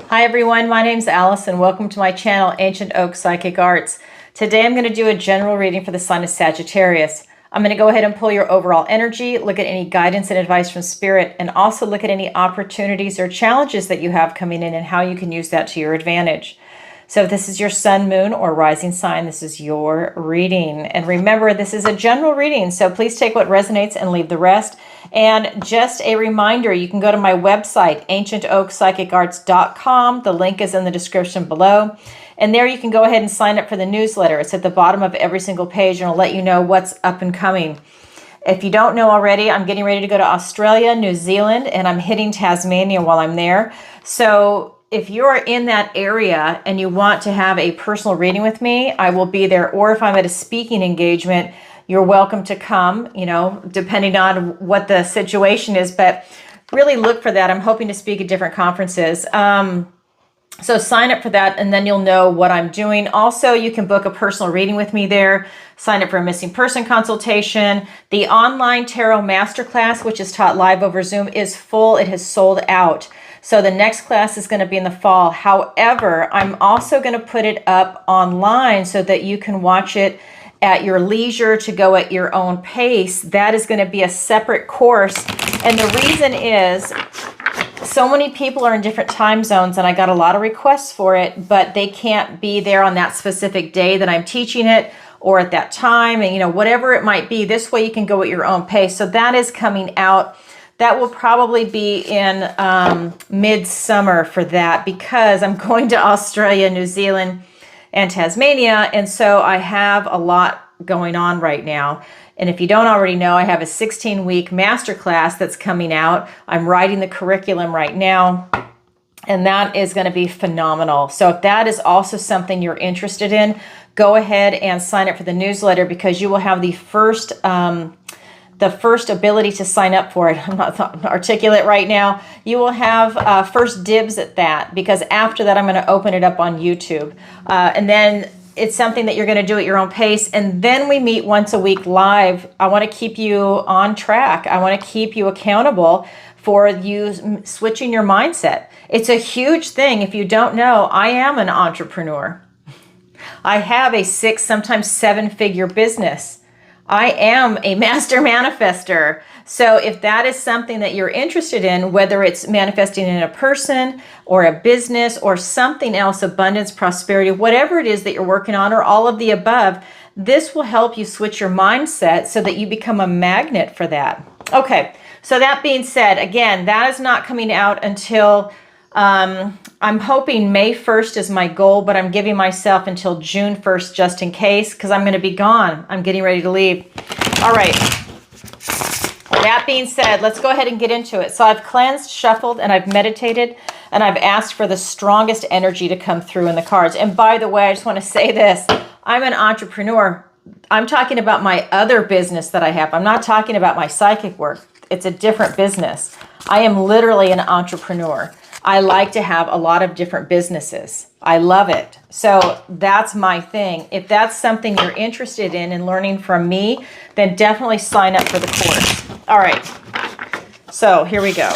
Hi everyone, my name's Alison. Welcome to my channel, Ancient Oak Psychic Arts. Today I'm going to do a general reading for the sign of Sagittarius. I'm going to go ahead and pull your overall energy, look at any guidance and advice from Spirit, and also look at any opportunities or challenges that you have coming in and how you can use that to your advantage. So if this is your sun, moon, or rising sign, this is your reading. And remember, this is a general reading, so please take what resonates and leave the rest. And just a reminder, you can go to my website, ancientoakpsychicarts.com. The link is in the description below. And there you can go ahead and sign up for the newsletter. It's at the bottom of every single page, and it'll let you know what's up and coming. If you don't know already, I'm getting ready to go to Australia, New Zealand, and I'm hitting Tasmania while I'm there. So if you're in that area and you want to have a personal reading with me, I will be there. Or if I'm at a speaking engagement, you're welcome to come, depending on what the situation is. But really look for that. I'm hoping to speak at different conferences. So sign up for that, and then you'll know what I'm doing. Also, you can book a personal reading with me there. Sign up for a missing person consultation. The online tarot masterclass, which is taught live over Zoom, is full. It has sold out. So the next class is going to be in the fall. However, I'm also going to put it up online so that you can watch it at your leisure, to go at your own pace. That is going to be a separate course. And the reason is, so many people are in different time zones, and I got a lot of requests for it, but they can't be there on that specific day that I'm teaching it or at that time, and whatever it might be. This way you can go at your own pace. So that is coming out. That will probably be in midsummer for that, because I'm going to Australia, New Zealand, and Tasmania, and so I have a lot going on right now. And if you don't already know, I have a 16-week masterclass that's coming out. I'm writing the curriculum right now, and that is going to be phenomenal. So if that is also something you're interested in, go ahead and sign up for the newsletter, because you will have the first ability to sign up for it. I'm not articulate right now. You will have first dibs at that, because after that I'm going to open it up on YouTube. And then it's something that you're going to do at your own pace. And then we meet once a week live. I want to keep you on track. I want to keep you accountable for you switching your mindset. It's a huge thing. If you don't know, I am an entrepreneur. I have a 6, sometimes 7-figure business. I am a master manifester. So if that is something that you're interested in, whether it's manifesting in a person or a business or something else, abundance, prosperity, whatever it is that you're working on, or all of the above, this will help you switch your mindset so that you become a magnet for that. Okay, so that being said, again, that is not coming out until, I'm hoping May 1st is my goal, but I'm giving myself until June 1st just in case, because I'm going to be gone. I'm getting ready to leave. All right. That being said, let's go ahead and get into it. So I've cleansed, shuffled, and I've meditated, and I've asked for the strongest energy to come through in the cards. And by the way, I just want to say this. I'm an entrepreneur. I'm talking about my other business that I have. I'm not talking about my psychic work. It's a different business. I am literally an entrepreneur. I like to have a lot of different businesses. I love it. So that's my thing. If that's something you're interested in learning from me, then definitely sign up for the course. All right. So here we go.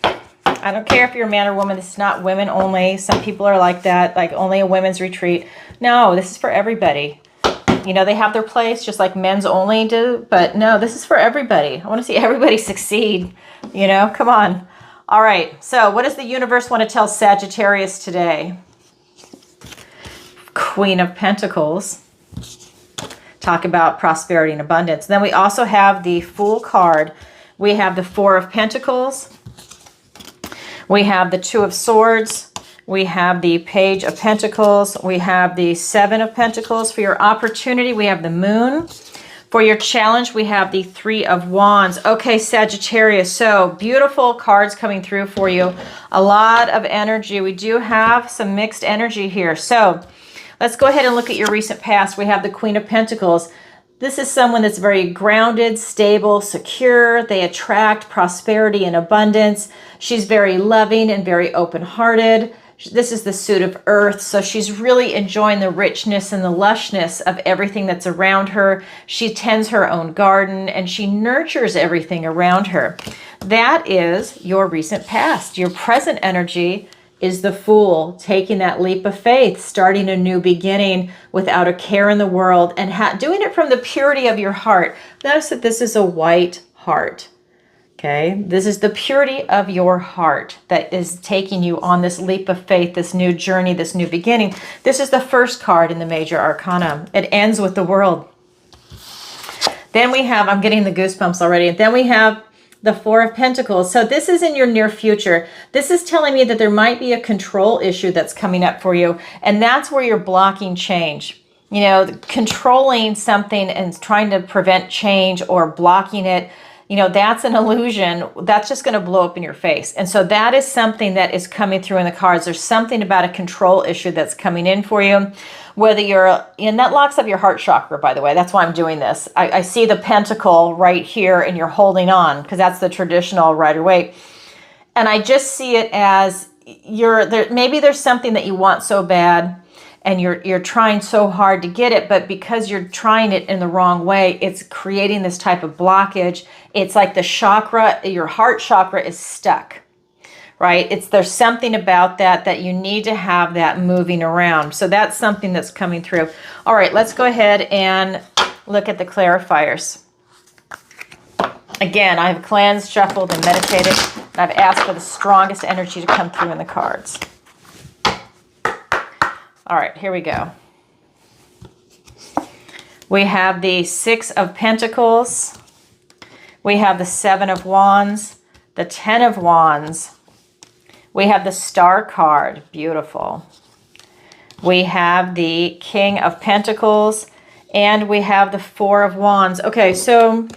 I don't care if you're a man or woman. This is not women only. Some people are like that, like only a women's retreat. No, this is for everybody. They have their place just like men's only do, but no, this is for everybody. I want to see everybody succeed. Come on. All right, so what does the universe want to tell Sagittarius today? Queen of Pentacles. Talk about prosperity and abundance. Then we also have the Fool card. We have the 4 of Pentacles. We have the 2 of Swords. We have the Page of Pentacles. We have the 7 of Pentacles. For your opportunity, we have the Moon. For your challenge, we have the 3 of Wands. Okay, Sagittarius, so beautiful cards coming through for you. A lot of energy. We do have some mixed energy here. So let's go ahead and look at your recent past. We have the Queen of Pentacles. This is someone that's very grounded, stable, secure. They attract prosperity and abundance. She's very loving and very open-hearted. This is the suit of earth, so she's really enjoying the richness and the lushness of everything that's around her. She tends her own garden, and she nurtures everything around her. That is your recent past. Your present energy is the Fool, taking that leap of faith, starting a new beginning without a care in the world, and doing it from the purity of your heart. Notice that this is a white heart. Okay, this is the purity of your heart that is taking you on this leap of faith, this new journey, this new beginning. This is the first card in the major arcana. It ends with the World. Then we have, I'm getting the goosebumps already. Then we have the Four of Pentacles. So this is in your near future. This is telling me that there might be a control issue that's coming up for you. And that's where you're blocking change. You know, controlling something and trying to prevent change or blocking it, you know, that's an illusion. That's just going to blow up in your face. And so that is something that is coming through in the cards. There's something about a control issue that's coming in for you. Whether you're in, that locks up your heart chakra, by the way. That's why I'm doing this. I see the pentacle right here and you're holding on because that's the traditional Rider-Waite. And I just see it as maybe there's something that you want so bad and you're trying so hard to get it, but because you're trying it in the wrong way, it's creating this type of blockage. It's like the chakra, your heart chakra is stuck, right? There's something about that you need to have that moving around. So that's something that's coming through. All right, let's go ahead and look at the clarifiers. Again, I've cleansed, shuffled, and meditated, and I've asked for the strongest energy to come through in the cards. All right, here we go. We have the Six of Pentacles. We have the Seven of Wands, the Ten of Wands. We have the Star card, beautiful. We have the King of Pentacles, and we have the Four of Wands. Okay, so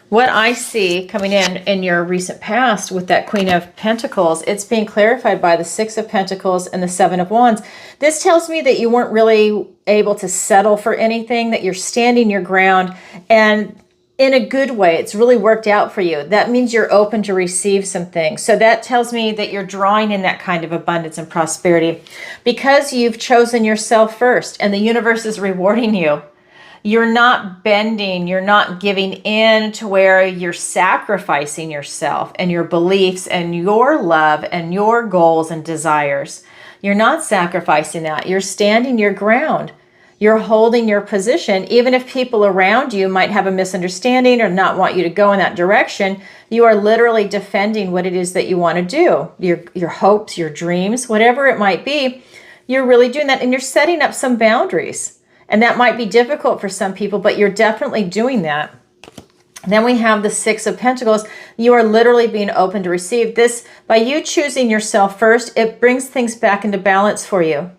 what I see coming in your recent past with that Queen of Pentacles, it's being clarified by the Six of Pentacles and the Seven of Wands. This tells me that you weren't really able to settle for anything, that you're standing your ground, and in a good way, it's really worked out for you. That means you're open to receive some things. So that tells me that you're drawing in that kind of abundance and prosperity because you've chosen yourself first and the universe is rewarding you. You're not bending, you're not giving in to where you're sacrificing yourself and your beliefs and your love and your goals and desires. You're not sacrificing that. You're standing your ground. You're holding your position. Even if people around you might have a misunderstanding or not want you to go in that direction, you are literally defending what it is that you want to do. Your hopes, your dreams, whatever it might be, you're really doing that and you're setting up some boundaries. And that might be difficult for some people, but you're definitely doing that. Then we have the Six of Pentacles. You are literally being open to receive this. By you choosing yourself first, it brings things back into balance for you.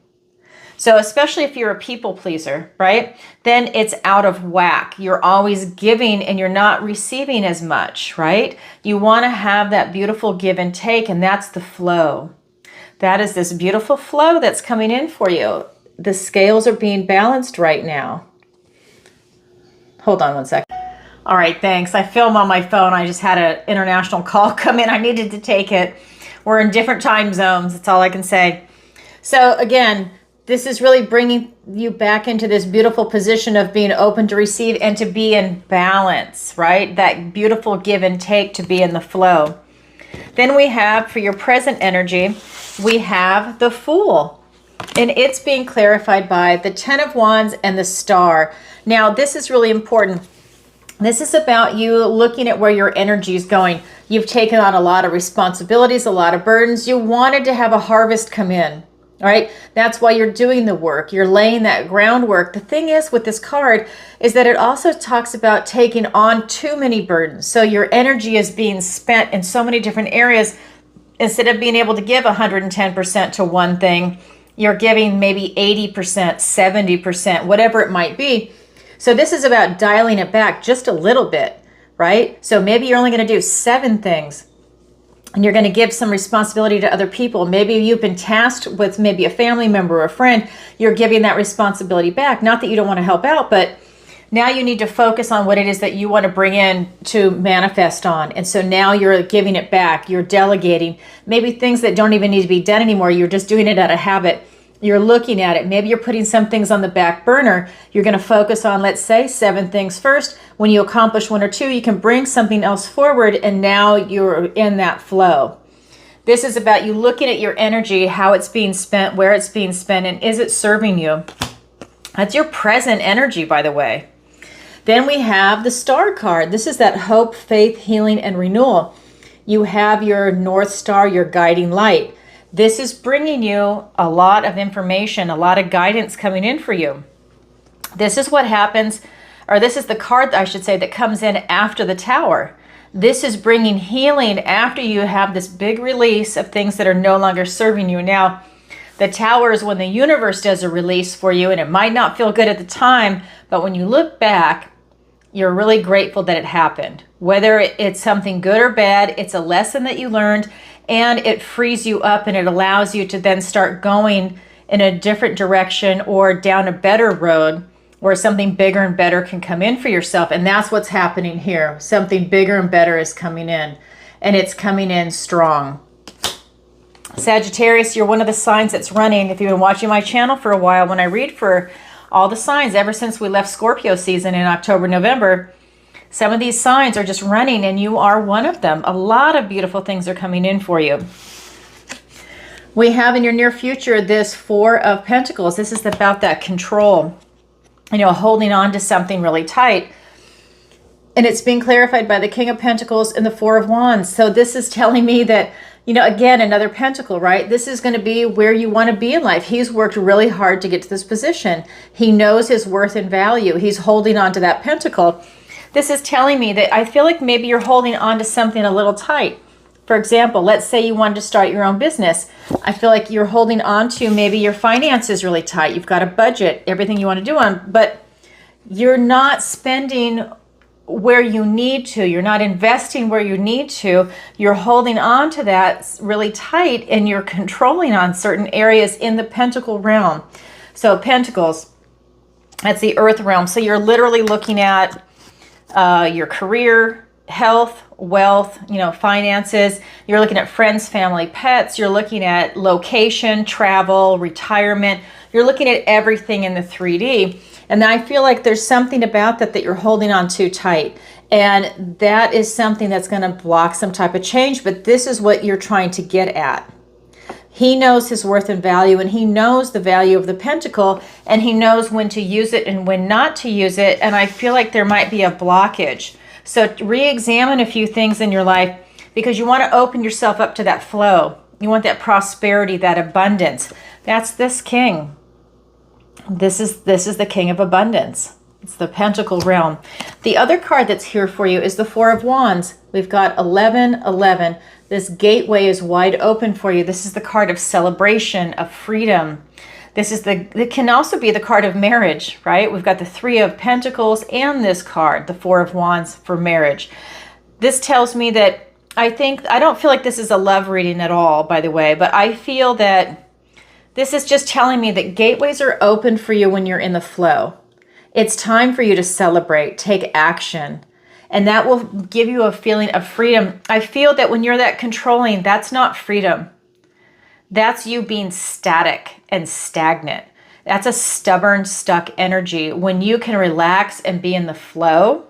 So especially if you're a people pleaser, right? Then it's out of whack. You're always giving and you're not receiving as much, right? You want to have that beautiful give and take, and that's the flow. That is this beautiful flow that's coming in for you. The scales are being balanced right now. Hold on one second. All right, thanks. I film on my phone. I just had an international call come in. I needed to take it. We're in different time zones. That's all I can say. So again, this is really bringing you back into this beautiful position of being open to receive and to be in balance, right? That beautiful give and take, to be in the flow. Then we have, for your present energy, we have the Fool. And it's being clarified by the Ten of Wands and the Star. Now, this is really important. This is about you looking at where your energy is going. You've taken on a lot of responsibilities, a lot of burdens. You wanted to have a harvest come in, all right? That's why you're doing the work. You're laying that groundwork. The thing is with this card is that it also talks about taking on too many burdens. So your energy is being spent in so many different areas. Instead of being able to give 110% to one thing, you're giving maybe 80%, 70%, whatever it might be. So this is about dialing it back just a little bit, right? So maybe you're only going to do 7 things and you're going to give some responsibility to other people. Maybe you've been tasked with maybe a family member or a friend. You're giving that responsibility back. Not that you don't want to help out, but now you need to focus on what it is that you want to bring in to manifest on. And so now you're giving it back. You're delegating. Maybe things that don't even need to be done anymore. You're just doing it out of habit. You're looking at it. Maybe you're putting some things on the back burner. You're going to focus on, let's say, 7 things first. When you accomplish 1 or 2, you can bring something else forward, and now you're in that flow. This is about you looking at your energy, how it's being spent, where it's being spent, and is it serving you? That's your present energy, by the way. Then we have the Star card. This is that hope, faith, healing, and renewal. You have your North Star, your guiding light. This is bringing you a lot of information, a lot of guidance coming in for you. This is what happens, or this is the card, I should say, that comes in after the Tower. This is bringing healing after you have this big release of things that are no longer serving you. Now, the Tower is when the universe does a release for you, and it might not feel good at the time, but when you look back, you're really grateful that it happened. Whether it's something good or bad, it's a lesson that you learned, and it frees you up and it allows you to then start going in a different direction or down a better road where something bigger and better can come in for yourself. And that's what's happening here. Something bigger and better is coming in, and it's coming in strong. Sagittarius, you're one of the signs that's running. If you've been watching my channel for a while, when I read for all the signs ever since we left Scorpio season in October, November, some of these signs are just running, and you are one of them. A lot of beautiful things are coming in for you. We have in your near future this Four of Pentacles. This is about that control, holding on to something really tight. And it's being clarified by the King of Pentacles and the Four of Wands. So this is telling me that, again, another pentacle, right? This is going to be where you want to be in life. He's worked really hard to get to this position. He knows his worth and value. He's holding on to that pentacle. This is telling me that I feel like maybe you're holding on to something a little tight. For example, let's say you wanted to start your own business. I feel like you're holding on to maybe your finances really tight. You've got a budget, everything you want to do but you're not spending where you need to. You're not investing where you need to. You're holding on to that really tight, and you're controlling on certain areas in the pentacle realm. So Pentacles, that's the earth realm. So you're literally looking at your career, health, wealth, finances. You're looking at friends, family, pets. You're looking at location, travel, retirement. You're looking at everything in the 3D. And I feel like there's something about that you're holding on too tight. And that is something that's going to block some type of change. But this is what you're trying to get at. He knows his worth and value, and he knows the value of the pentacle, and he knows when to use it and when not to use it. And I feel like there might be a blockage. So re-examine a few things in your life, because you want to open yourself up to that flow. You want that prosperity, that abundance. That's this king. This is the King of Abundance. It's the Pentacle realm. The other card that's here for you is the Four of Wands. We've got 1111. This gateway is wide open for you. This is the card of celebration, of freedom. It can also be the card of marriage, right? We've got the Three of Pentacles and this card, the Four of Wands, for marriage. This tells me that I don't feel like this is a love reading at all, by the way, but I feel that this is just telling me that gateways are open for you when you're in the flow. It's time for you to celebrate, take action, and that will give you a feeling of freedom. I feel that when you're that controlling, that's not freedom. That's you being static and stagnant. That's a stubborn, stuck energy. When you can relax and be in the flow,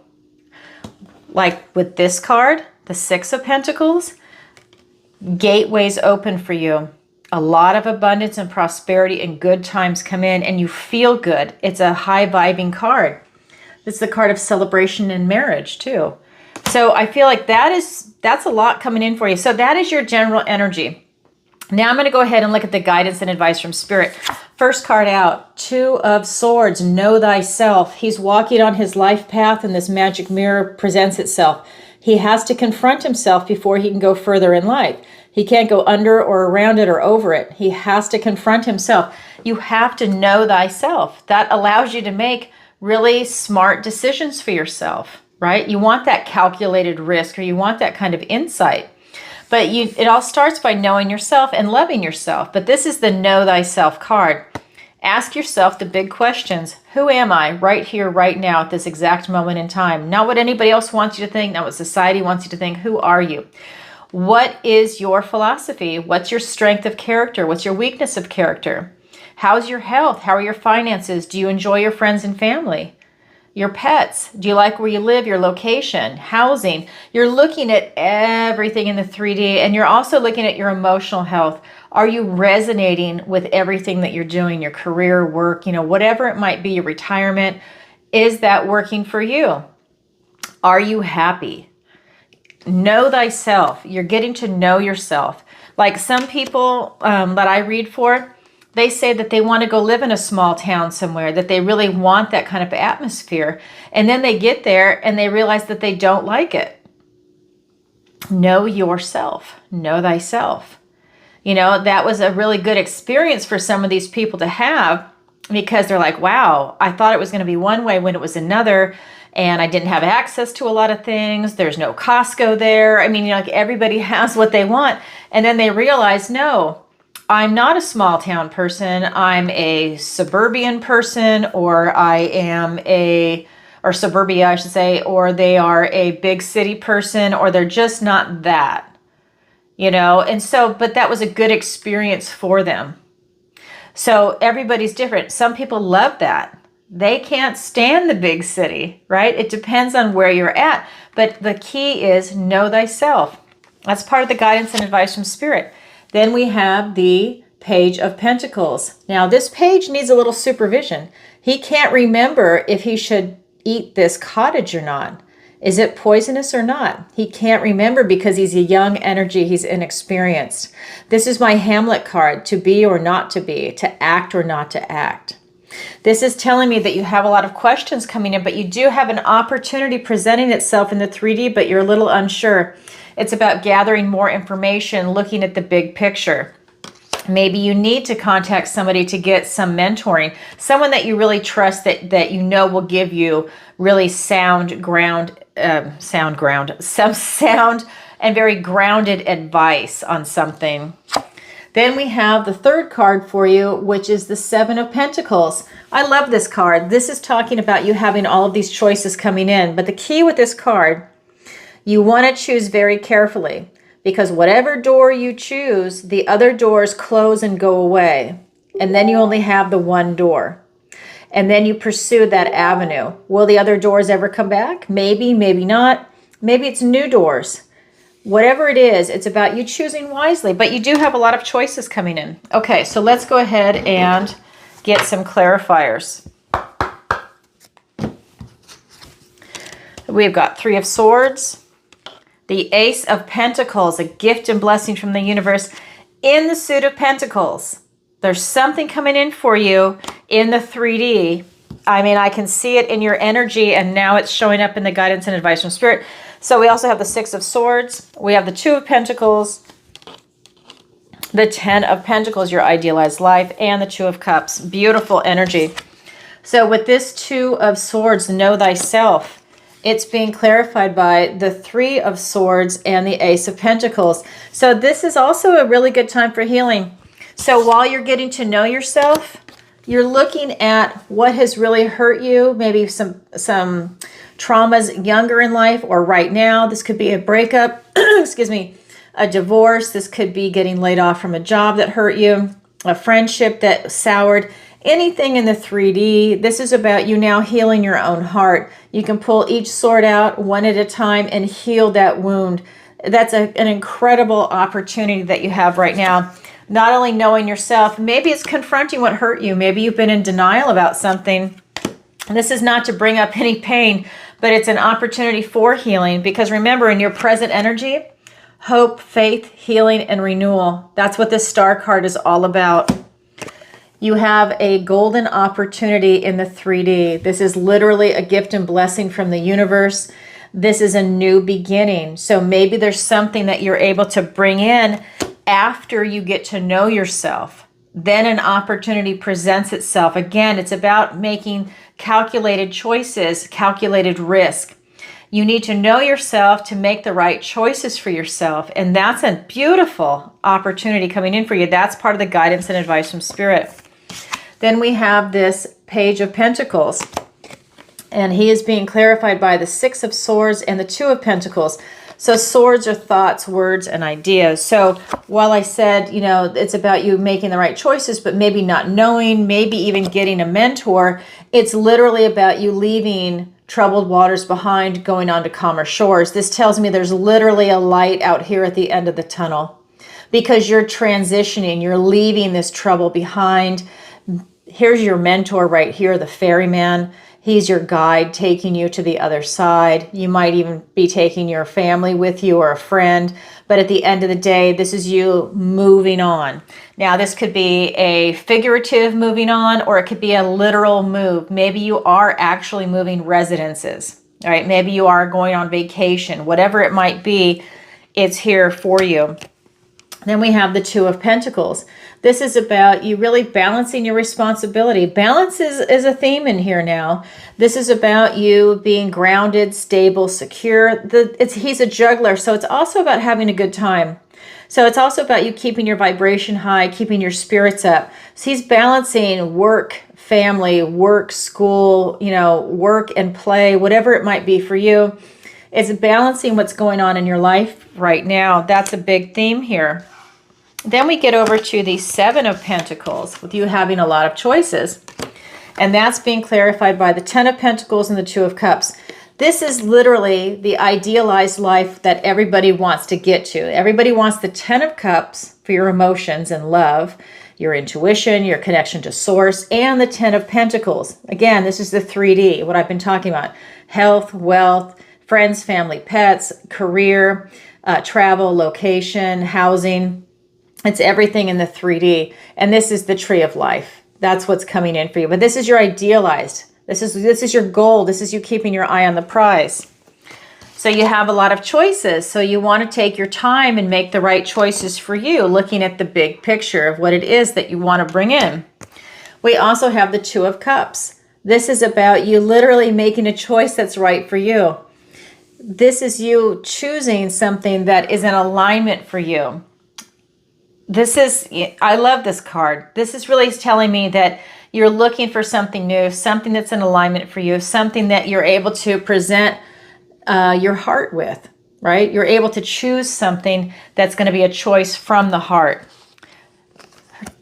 like with this card, the Six of Pentacles, gateways open for you. A lot of abundance and prosperity and good times come in, and you feel good. It's a high vibing card. It's the card of celebration and marriage too. So I feel like that's a lot coming in for you. So that is your general energy. Now I'm going to go ahead and look at the guidance and advice from Spirit. First card out, Two of Swords, Know Thyself. He's walking on his life path, and this magic mirror presents itself. He has to confront himself before he can go further in life. He can't go under or around it or over it. He has to confront himself. You have to know thyself. That allows you to make really smart decisions for yourself, right? You want that calculated risk, or you want that kind of insight. But it all starts by knowing yourself and loving yourself. But this is the Know Thyself card. Ask yourself the big questions. Who am I right here, right now, at this exact moment in time? Not what anybody else wants you to think, not what society wants you to think. Who are you? What is your philosophy? What's your strength of character? What's your weakness of character? How's your health? How are your finances? Do you enjoy your friends and family? Your pets. Do you like where you live, your location, housing? You're looking at everything in the 3D, and you're also looking at your emotional health. Are you resonating with everything that you're doing, your career, work, whatever it might be, your retirement? Is that working for you? Are you happy? Know thyself. You're getting to know yourself. Like some people that I read for, they say that they want to go live in a small town somewhere, that they really want that kind of atmosphere. And then they get there and they realize that they don't like it. Know yourself. Know thyself. That was a really good experience for some of these people to have, because they're like, wow, I thought it was going to be one way when it was another. And I didn't have access to a lot of things. There's no Costco there. I mean, like everybody has what they want. And then they realize, no, I'm not a small town person. I'm a suburban person, or or suburbia, I should say, or they are a big city person, or they're just not that, And so, but that was a good experience for them. So everybody's different. Some people love that. They can't stand the big city, right? It depends on where you're at. But the key is know thyself. That's part of the guidance and advice from Spirit. Then we have the Page of Pentacles. Now, this page needs a little supervision. He can't remember if he should eat this cottage or not. Is it poisonous or not? He can't remember because he's a young energy. He's inexperienced. This is my Hamlet card, to be or not to be, to act or not to act. This is telling me that you have a lot of questions coming in, but you do have an opportunity presenting itself in the 3D, but you're a little unsure. It's about gathering more information, looking at the big picture. Maybe you need to contact somebody to get some mentoring, someone that you really trust, that will give you really some sound and very grounded advice on something. Then we have the third card for you, which is the Seven of Pentacles. I love this card. This is talking about you having all of these choices coming in. But the key with this card, you want to choose very carefully, because whatever door you choose, the other doors close and go away. And then you only have the one door. And then you pursue that avenue. Will the other doors ever come back? Maybe, maybe not. Maybe it's new doors. Whatever it is, it's about you choosing wisely, but you do have a lot of choices coming in. Okay, so let's go ahead and get some clarifiers. We've got Three of Swords, the Ace of Pentacles, a gift and blessing from the universe, in the Suit of Pentacles. There's something coming in for you in the 3D. I mean, I can see it in your energy, and now it's showing up in the guidance and advice from Spirit. So we also have the Six of Swords. We have the Two of Pentacles, the Ten of Pentacles, your idealized life, and the Two of Cups. Beautiful energy. So with this Two of Swords, know thyself. It's being clarified by the Three of Swords and the Ace of Pentacles. So this is also a really good time for healing. So while you're getting to know yourself, you're looking at what has really hurt you, maybe some traumas younger in life or right now. This could be a breakup, excuse me, a divorce. This could be getting laid off from a job that hurt you, a friendship that soured, anything in the 3D. This is about you now healing your own heart. You can pull each sword out one at a time and heal that wound. That's an incredible opportunity that you have right now. Not only knowing yourself, maybe it's confronting what hurt you. Maybe you've been in denial about something. And this is not to bring up any pain, but it's an opportunity for healing. Because remember, in your present energy, hope, faith, healing, and renewal. That's what this star card is all about. You have a golden opportunity in the 3D. This is literally a gift and blessing from the universe. This is a new beginning. So maybe there's something that you're able to bring in after you get to know yourself. Then an opportunity presents itself. Again, it's about making calculated choices, calculated risk. You need to know yourself to make the right choices for yourself. And that's a beautiful opportunity coming in for you. That's part of the guidance and advice from Spirit. Then we have this Page of Pentacles. And he is being clarified by the Six of Swords and the Two of Pentacles. So swords are thoughts, words, and ideas. So while I said, you know, it's about you making the right choices, but maybe not knowing, maybe even getting a mentor, it's literally about you leaving troubled waters behind, going on to calmer shores. This tells me there's literally a light out here at the end of the tunnel because you're transitioning, you're leaving this trouble behind. Here's your mentor right here, the ferryman. He's your guide taking you to the other side. You might even be taking your family with you or a friend. But at the end of the day, this is you moving on. Now, this could be a figurative moving on, or it could be a literal move. Maybe you are actually moving residences, all right? Maybe you are going on vacation. Whatever it might be, it's here for you. Then we have the Two of Pentacles. This is about you really balancing your responsibility. Balance is a theme in here now. This is about you being grounded, stable, secure. He's a juggler, so it's also about having a good time. So it's also about you keeping your vibration high, keeping your spirits up. So he's balancing work, family, work, school, you know, work and play, whatever it might be for you. It's balancing what's going on in your life right now. That's a big theme here. Then we get over to the Seven of Pentacles with you having a lot of choices. And that's being clarified by the Ten of Pentacles and the Two of Cups. This is literally the idealized life that everybody wants to get to. Everybody wants the Ten of Cups for your emotions and love, your intuition, your connection to source, and the Ten of Pentacles. Again, this is the 3D, what I've been talking about. Health, wealth, friends, family, pets, career, travel, location, housing. It's everything in the 3D. And this is the tree of life. That's what's coming in for you. But this is your idealized. This is your goal. This is you keeping your eye on the prize. So you have a lot of choices. So you want to take your time and make the right choices for you, looking at the big picture of what it is that you want to bring in. We also have the Two of Cups. This is about you literally making a choice that's right for you. This is you choosing something that is in alignment for you. I love this card. This is really telling me that you're looking for something new, something that's in alignment for you, something that you're able to present your heart with, right? You're able to choose something that's going to be a choice from the heart.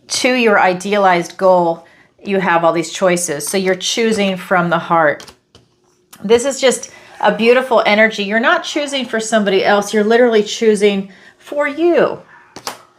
To your idealized goal, you have all these choices. So you're choosing from the heart. This is just a beautiful energy. You're not choosing for somebody else. You're literally choosing for you.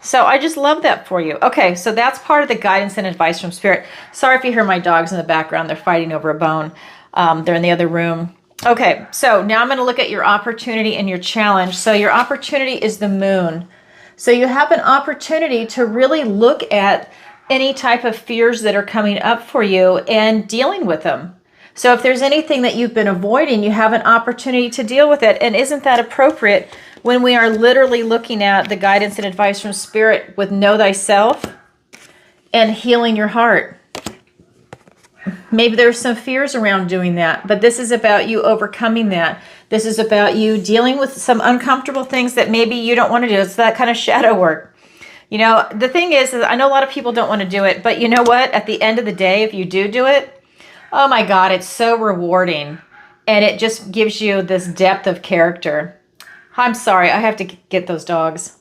So I just love that for you. Okay, so that's part of the guidance and advice from Spirit. Sorry if you hear my dogs in the background. They're fighting over a bone. They're in the other room. Okay, so now I'm going to look at your opportunity and your challenge. So your opportunity is the moon. So you have an opportunity to really look at any type of fears that are coming up for you and dealing with them. So if there's anything that you've been avoiding, you have an opportunity to deal with it. And isn't that appropriate when we are literally looking at the guidance and advice from Spirit with Know Thyself and healing your heart? Maybe there's some fears around doing that, but this is about you overcoming that. This is about you dealing with some uncomfortable things that maybe you don't want to do. It's that kind of shadow work. You know, the thing is I know a lot of people don't want to do it, but you know what? At the end of the day, if you do it, oh my God, it's so rewarding. And it just gives you this depth of character. I'm sorry, I have to get those dogs.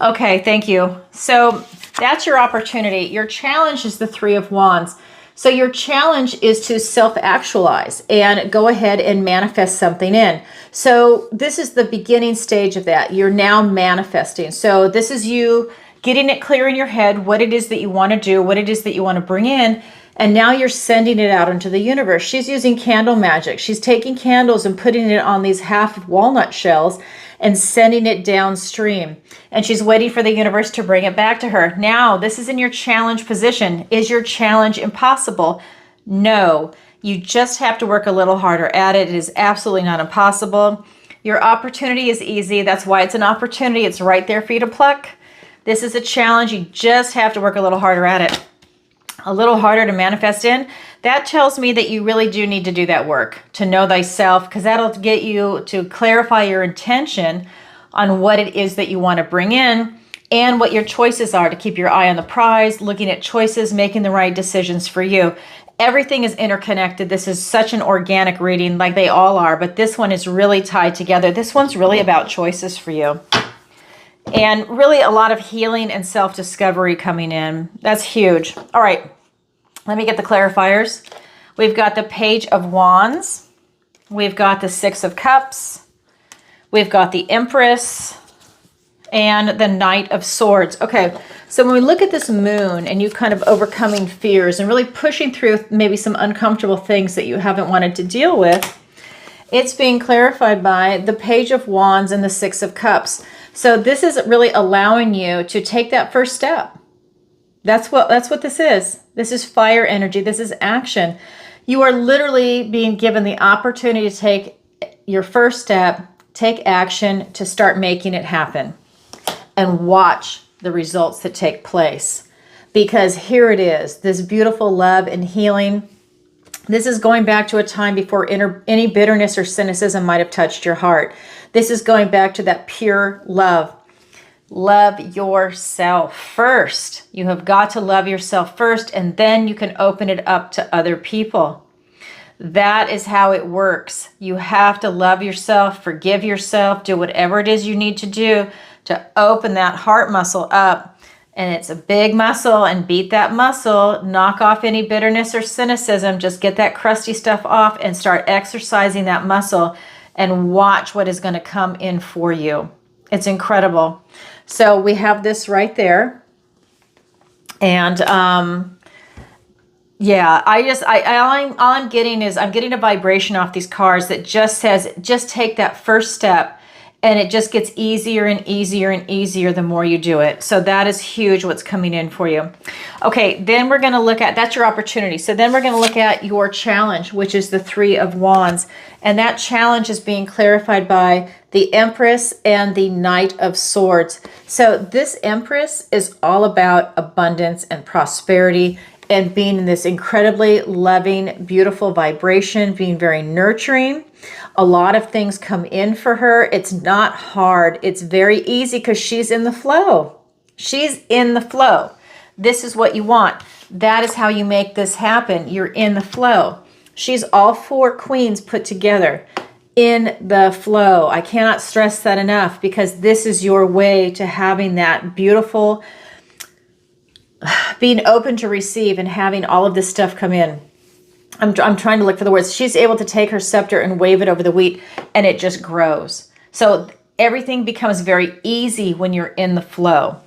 Okay, thank you. So that's your opportunity. Your challenge is the Three of Wands. So your challenge is to self-actualize and go ahead and manifest something in. So this is the beginning stage of that. You're now manifesting. So this is you getting it clear in your head what it is that you want to do, what it is that you want to bring in. And now you're sending it out into the universe. She's using candle magic. She's taking candles and putting it on these half walnut shells and sending it downstream. And she's waiting for the universe to bring it back to her. Now, this is in your challenge position. Is your challenge impossible? No. You just have to work a little harder at it. It is absolutely not impossible. Your opportunity is easy. That's why it's an opportunity. It's right there for you to pluck. This is a challenge. You just have to work a little harder at it. A little harder to manifest in. That tells me that you really do need to do that work to know thyself, because that'll get you to clarify your intention on what it is that you want to bring in and what your choices are to keep your eye on the prize, looking at choices, making the right decisions for you. Everything is interconnected. This is such an organic reading, like they all are, but this one is really tied together. This one's really about choices for you. And really a lot of healing and self-discovery coming in. That's huge. All right, let me get the clarifiers. We've got the Page of Wands. We've got the Six of Cups. We've got the Empress and the Knight of Swords. Okay, so when we look at this moon and you kind of overcoming fears and really pushing through maybe some uncomfortable things that you haven't wanted to deal with, it's being clarified by the Page of Wands and the Six of Cups. So this is really allowing you to take that first step. That's what this is. This is fire energy. This is action. You are literally being given the opportunity to take your first step, take action to start making it happen, and watch the results that take place. Because here it is, this beautiful love and healing. This is going back to a time before any bitterness or cynicism might have touched your heart. This is going back to that pure love. Love yourself first. You have got to love yourself first, and then you can open it up to other people. That is how it works. You have to love yourself, forgive yourself, do whatever it is you need to do to open that heart muscle up. And it's a big muscle, and beat that muscle, knock off any bitterness or cynicism, just get that crusty stuff off and start exercising that muscle and watch what is going to come in for you. It's incredible. So we have this right there. And yeah, all I'm getting is I'm getting a vibration off these cards that just says, just take that first step. And it just gets easier and easier and easier the more you do it. So that is huge what's coming in for you. Okay, then we're going to look at, that's your opportunity. So then we're going to look at your challenge, which is the Three of Wands. And that challenge is being clarified by the Empress and the Knight of Swords. So this Empress is all about abundance and prosperity and being in this incredibly loving, beautiful vibration, being very nurturing. A lot of things come in for her. It's not hard. It's very easy because she's in the flow. She's in the flow. This is what you want. That is how you make this happen. You're in the flow. She's all four queens put together in the flow. I cannot stress that enough, because this is your way to having that beautiful, being open to receive and having all of this stuff come in. I'm trying to look for the words. She's able to take her scepter and wave it over the wheat, and it just grows. So everything becomes very easy when you're in the flow.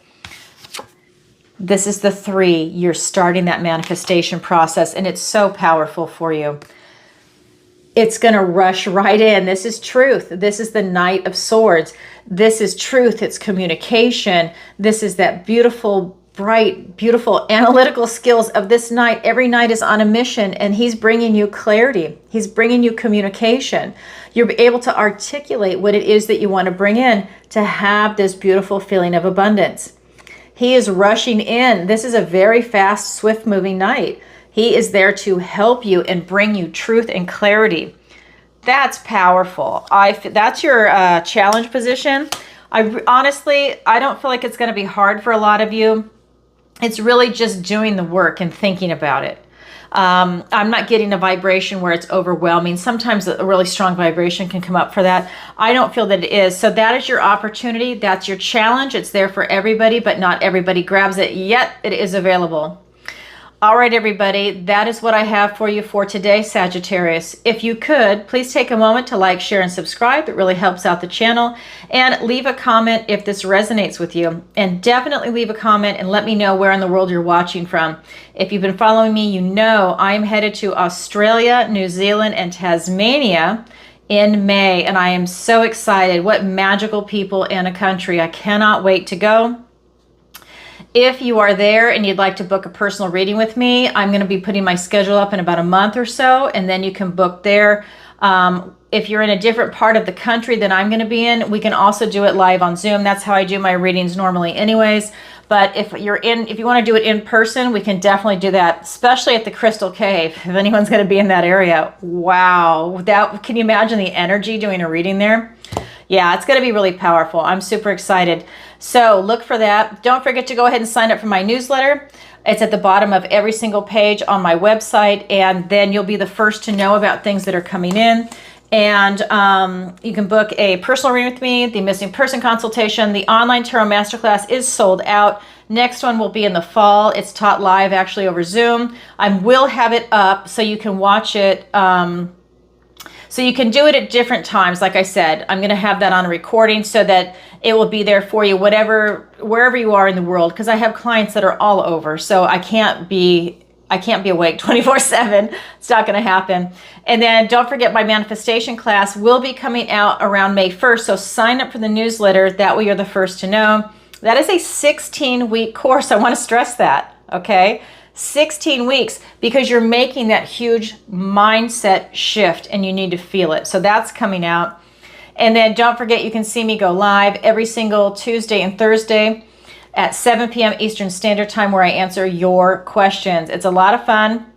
This is the three. You're starting that manifestation process, and it's so powerful for you. It's going to rush right in. This is truth. This is the Knight of Swords. This is truth. It's communication. This is that beautiful, bright, beautiful analytical skills of this knight. Every knight is on a mission, and he's bringing you clarity. He's bringing you communication. You're able to articulate what it is that you want to bring in to have this beautiful feeling of abundance. He is rushing in. This is a very fast, swift moving knight. He is there to help you and bring you truth and clarity. That's powerful. That's your challenge position. Honestly, I don't feel like it's going to be hard for a lot of you. It's really just doing the work and thinking about it. I'm not getting a vibration where it's overwhelming. Sometimes a really strong vibration can come up for that. I don't feel that it is. So that is your opportunity. That's your challenge. It's there for everybody, but not everybody grabs it, yet it is available. All right, everybody, that is what I have for you for today, Sagittarius. If you could, please take a moment to like, share, and subscribe. It really helps out the channel. And leave a comment if this resonates with you. And definitely leave a comment and let me know where in the world you're watching from. If you've been following me, you know I'm headed to Australia, New Zealand, and Tasmania in May. And I am so excited. What magical people in a country. I cannot wait to go. If you are there and you'd like to book a personal reading with me, I'm going to be putting my schedule up in about a month or so, and then you can book there. If you're in a different part of the country than I'm going to be in, we can also do it live on Zoom. That's how I do my readings normally anyways. But if you want to do it in person, we can definitely do that, especially at the Crystal Cave, if anyone's going to be in that area. Wow. Can you imagine the energy doing a reading there? Yeah, it's going to be really powerful. I'm super excited. So look for that. Don't forget to go ahead and sign up for my newsletter. It's at the bottom of every single page on my website, and then you'll be the first to know about things that are coming in. And you can book a personal reading with me, the missing person consultation. The online tarot masterclass is sold out. Next one will be in the fall. It's taught live actually over Zoom. I will have it up so you can watch it. So you can do it at different times. Like I said, I'm going to have that on a recording so that it will be there for you, wherever you are in the world, because I have clients that are all over. So I can't be awake 24/7. It's not going to happen. And then don't forget, my manifestation class will be coming out around May 1st. So sign up for the newsletter. That way you're the first to know. That is a 16-week course. I want to stress that. Okay. 16 weeks, because you're making that huge mindset shift and you need to feel it. So that's coming out. And then don't forget, you can see me go live every single Tuesday and Thursday at 7 p.m. Eastern Standard Time, where I answer your questions. It's a lot of fun.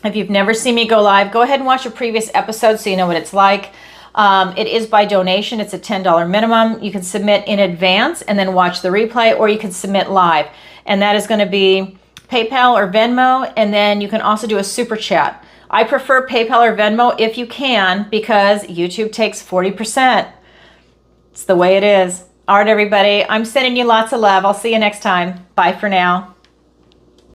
If you've never seen me go live, go ahead and watch a previous episode so you know what it's like. It is by donation. It's a $10 minimum. You can submit in advance and then watch the replay, or you can submit live. And that is going to be PayPal or Venmo, and then you can also do a super chat. I prefer PayPal or Venmo if you can, because YouTube takes 40%. It's the way it is. All right, everybody, I'm sending you lots of love. I'll see you next time. Bye for now.